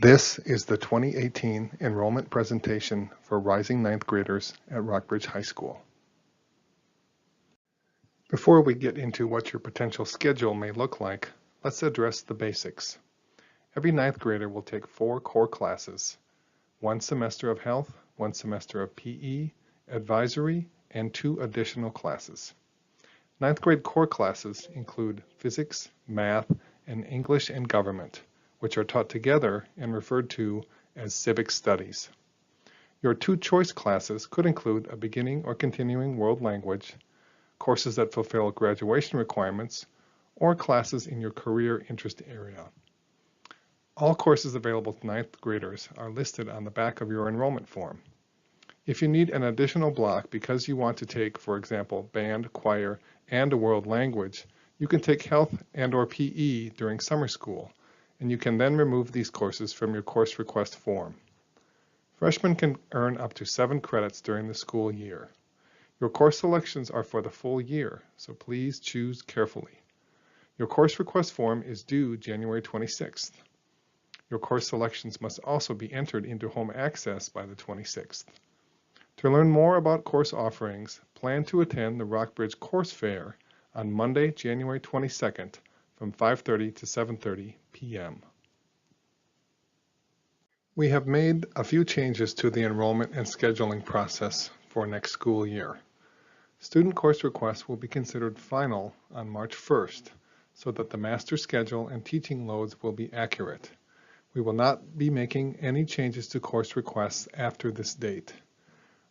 This is the 2018 enrollment presentation for rising ninth graders at Rockbridge High School. Before we get into what your potential schedule may look like, let's address the basics. Every ninth grader will take 4 core classes, 1 semester of health, 1 semester of PE, advisory, and 2 additional classes. Ninth grade core classes include physics, math, and English and government, which are taught together and referred to as civic studies. Your 2 choice classes could include a beginning or continuing world language, courses that fulfill graduation requirements, or classes in your career interest area. All courses available to ninth graders are listed on the back of your enrollment form. If you need an additional block because you want to take, for example, band, choir, and a world language, you can take health and/or PE during summer school, and you can then remove these courses from your course request form. Freshmen can earn up to 7 credits during the school year. Your course selections are for the full year, so please choose carefully. Your course request form is due January 26th. Your course selections must also be entered into home access by the 26th. To learn more about course offerings, plan to attend the Rockbridge Course Fair on Monday, January 22nd from 5:30 to 7:30 p.m. We have made a few changes to the enrollment and scheduling process for next school year. Student course requests will be considered final on March 1st, so that the master schedule and teaching loads will be accurate. We will not be making any changes to course requests after this date.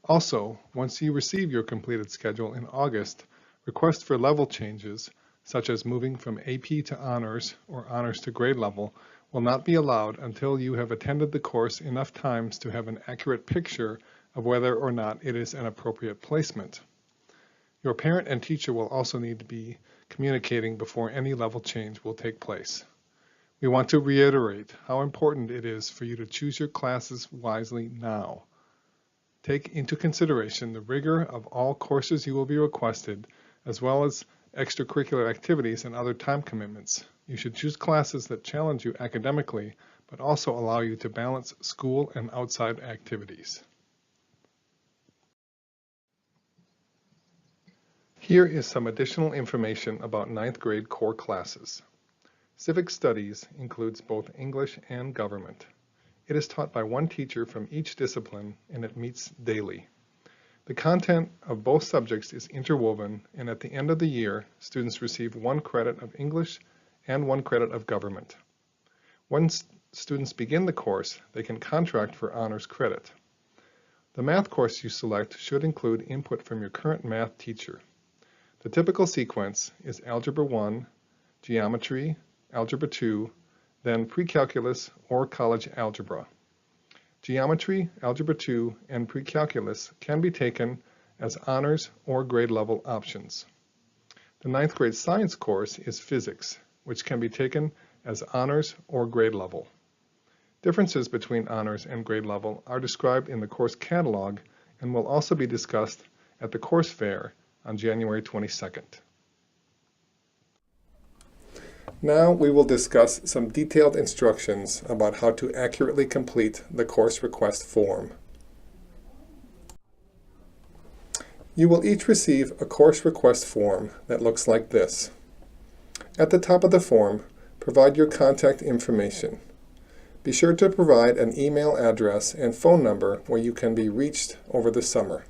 Also, once you receive your completed schedule in August, requests for level changes, such as moving from AP to honors or honors to grade level, will not be allowed until you have attended the course enough times to have an accurate picture of whether or not it is an appropriate placement. Your parent and teacher will also need to be communicating before any level change will take place. We want to reiterate how important it is for you to choose your classes wisely now. Take into consideration the rigor of all courses you will be requested, as well as extracurricular activities and other time commitments. You should choose classes that challenge you academically, but also allow you to balance school and outside activities. Here is some additional information about ninth grade core classes. Civic Studies includes both English and government. It is taught by one teacher from each discipline, and it meets daily. The content of both subjects is interwoven, and at the end of the year, students receive 1 credit of English and 1 credit of government. Once students begin the course, they can contract for honors credit. The math course you select should include input from your current math teacher. The typical sequence is Algebra 1, Geometry, Algebra 2, then Pre-Calculus or College Algebra. Geometry, Algebra 2, and Pre-Calculus can be taken as honors or grade level options. The ninth grade science course is Physics, which can be taken as honors or grade level. Differences between honors and grade level are described in the course catalog and will also be discussed at the course fair on January 22nd. Now we will discuss some detailed instructions about how to accurately complete the course request form. You will each receive a course request form that looks like this. At the top of the form, provide your contact information. Be sure to provide an email address and phone number where you can be reached over the summer.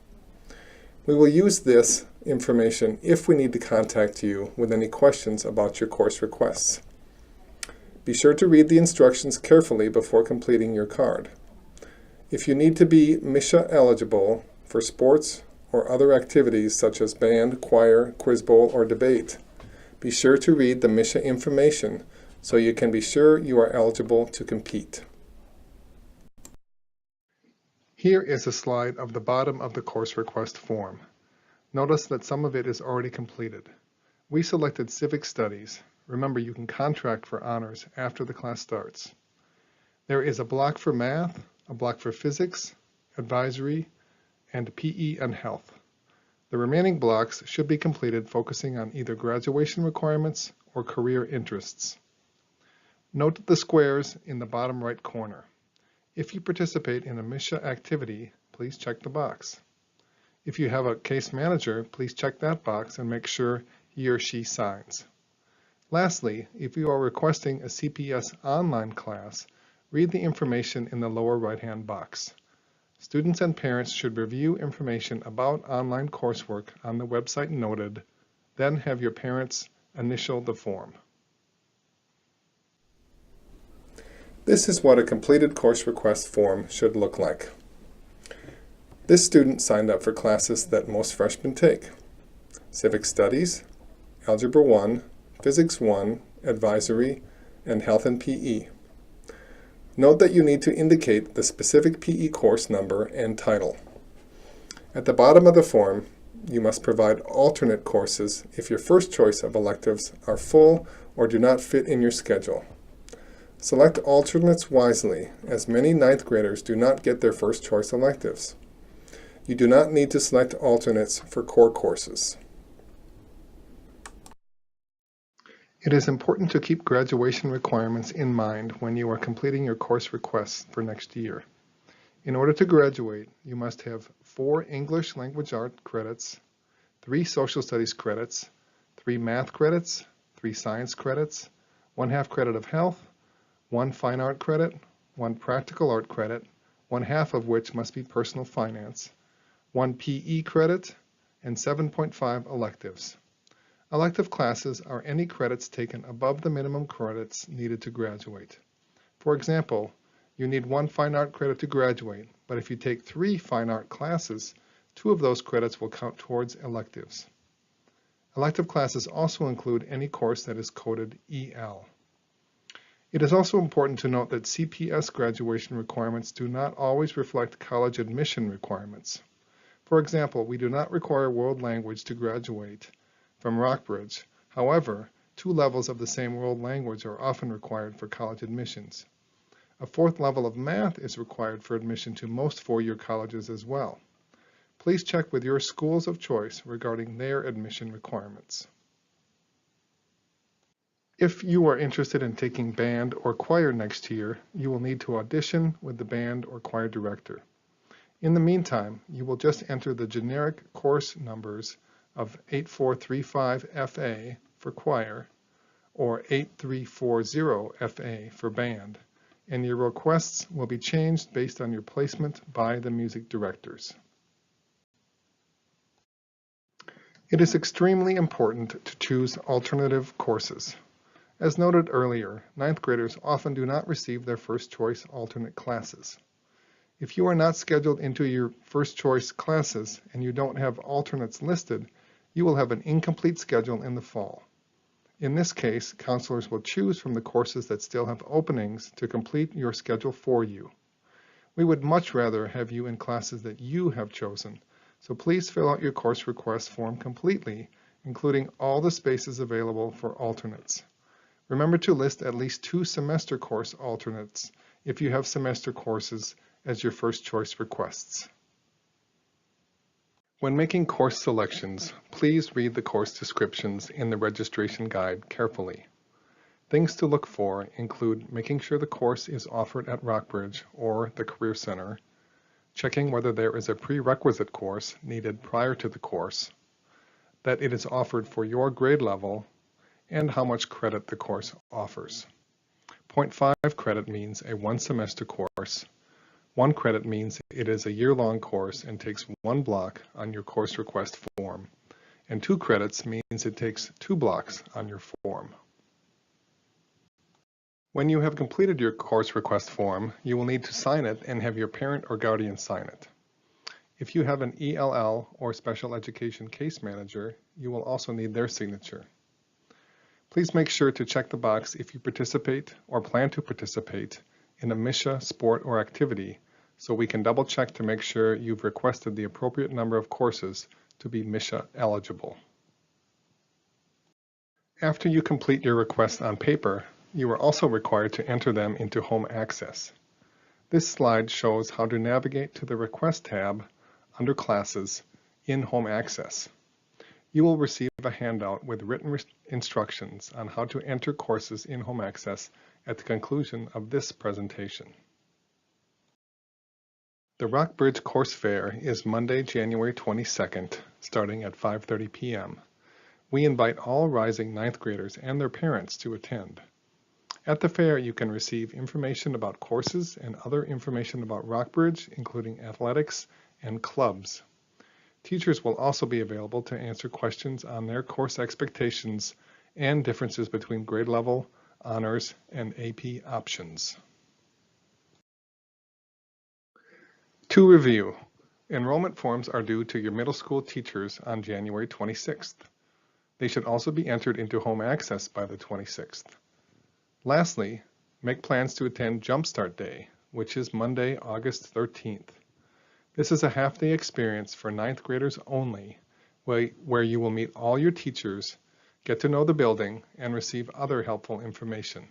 We will use this information if we need to contact you with any questions about your course requests. Be sure to read the instructions carefully before completing your card. If you need to be MISHA eligible for sports or other activities such as band, choir, quiz bowl, or debate, be sure to read the MISHA information so you can be sure you are eligible to compete. Here is a slide of the bottom of the course request form. Notice that some of it is already completed. We selected Civic Studies. Remember, you can contract for honors after the class starts. There is a block for math, a block for physics, advisory, and PE and health. The remaining blocks should be completed focusing on either graduation requirements or career interests. Note the squares in the bottom right corner. If you participate in a MISHA activity, please check the box. If you have a case manager, please check that box and make sure he or she signs. Lastly, if you are requesting a CPS online class, read the information in the lower right-hand box. Students and parents should review information about online coursework on the website noted, then have your parents initial the form. This is what a completed course request form should look like. This student signed up for classes that most freshmen take: Civic Studies, Algebra 1, Physics 1, Advisory, and Health and PE. Note that you need to indicate the specific PE course number and title. At the bottom of the form, you must provide alternate courses if your first choice of electives are full or do not fit in your schedule. Select alternates wisely, as many ninth graders do not get their first choice electives. You do not need to select alternates for core courses. It is important to keep graduation requirements in mind when you are completing your course requests for next year. In order to graduate, you must have 4 English Language Art credits, 3 Social Studies credits, 3 Math credits, 3 Science credits, 1/2 credit of Health, 1 Fine Art credit, 1 Practical Art credit, 1/2 of which must be Personal Finance, 1 PE credit, and 7.5 electives. Elective classes are any credits taken above the minimum credits needed to graduate. For example, you need 1 Fine Art credit to graduate, but if you take 3 Fine Art classes, 2 of those credits will count towards electives. Elective classes also include any course that is coded EL. It is also important to note that CPS graduation requirements do not always reflect college admission requirements. For example, we do not require world language to graduate from Rockbridge. However, 2 levels of the same world language are often required for college admissions. A 4th level of math is required for admission to most 4-year colleges as well. Please check with your schools of choice regarding their admission requirements. If you are interested in taking band or choir next year, you will need to audition with the band or choir director. In the meantime, you will just enter the generic course numbers of 8435FA for choir or 8340FA for band, and your requests will be changed based on your placement by the music directors. It is extremely important to choose alternative courses. As noted earlier, 9th graders often do not receive their first choice alternate classes. If you are not scheduled into your first choice classes and you don't have alternates listed, you will have an incomplete schedule in the fall. In this case, counselors will choose from the courses that still have openings to complete your schedule for you. We would much rather have you in classes that you have chosen, so please fill out your course request form completely, including all the spaces available for alternates. Remember to list at least 2 semester course alternates if you have semester courses as your first choice requests. When making course selections, please read the course descriptions in the registration guide carefully. Things to look for include making sure the course is offered at Rockbridge or the Career Center, checking whether there is a prerequisite course needed prior to the course, that it is offered for your grade level, and how much credit the course offers. 0.5 credit means a 1-semester course. 1 credit means it is a year-long course and takes 1 block on your course request form, and 2 credits means it takes 2 blocks on your form. When you have completed your course request form, you will need to sign it and have your parent or guardian sign it. If you have an ELL or special education case manager, you will also need their signature. Please make sure to check the box if you participate or plan to participate in a MISHA sport or activity, so we can double check to make sure you've requested the appropriate number of courses to be MISHA eligible. After you complete your request on paper, you are also required to enter them into Home Access. This slide shows how to navigate to the Request tab under Classes in Home Access. You will receive a handout with written instructions on how to enter courses in Home Access at the conclusion of this presentation. The Rockbridge Course Fair is Monday, January 22nd, starting at 5:30 p.m. We invite all rising ninth graders and their parents to attend. At the fair, you can receive information about courses and other information about Rockbridge, including athletics and clubs. Teachers will also be available to answer questions on their course expectations and differences between grade level, honors, and AP options. To review, enrollment forms are due to your middle school teachers on January 26th. They should also be entered into home access by the 26th. Lastly, make plans to attend Jumpstart Day, which is Monday, August 13th. This is a half-day experience for ninth graders only, where you will meet all your teachers, get to know the building, and receive other helpful information.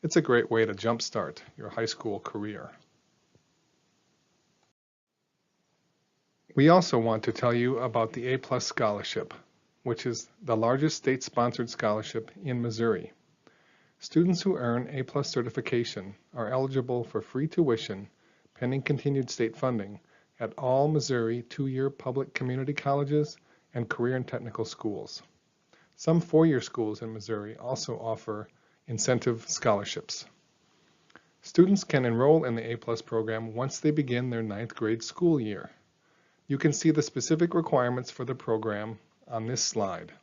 It's a great way to jumpstart your high school career. We also want to tell you about the A+ Scholarship, which is the largest state-sponsored scholarship in Missouri. Students who earn A+ certification are eligible for free tuition, pending continued state funding, at all Missouri two-year public community colleges and career and technical schools. Some four-year schools in Missouri also offer incentive scholarships. Students can enroll in the A+ program once they begin their ninth grade school year. You can see the specific requirements for the program on this slide.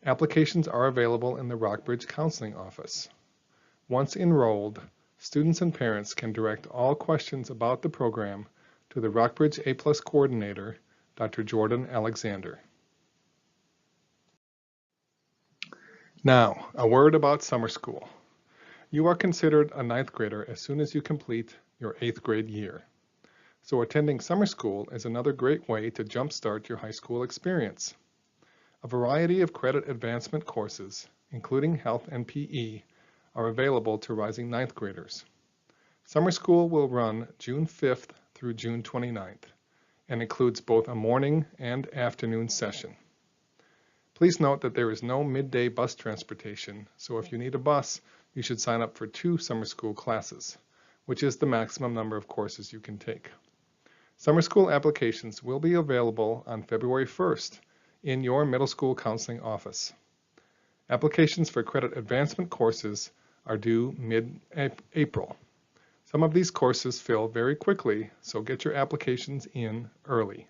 Applications are available in the Rockbridge Counseling Office. Once enrolled, students and parents can direct all questions about the program to the Rockbridge A+ coordinator, Dr. Jordan Alexander. Now, a word about summer school. You are considered a ninth grader as soon as you complete your 8th grade year. So attending summer school is another great way to jumpstart your high school experience. A variety of credit advancement courses, including health and PE, are available to rising ninth graders. Summer school will run June 5th through June 29th and includes both a morning and afternoon session. Please note that there is no midday bus transportation, so if you need a bus, you should sign up for 2 summer school classes, which is the maximum number of courses you can take. Summer school applications will be available on February 1st in your middle school counseling office. Applications for credit advancement courses are due mid-April. Some of these courses fill very quickly, so get your applications in early.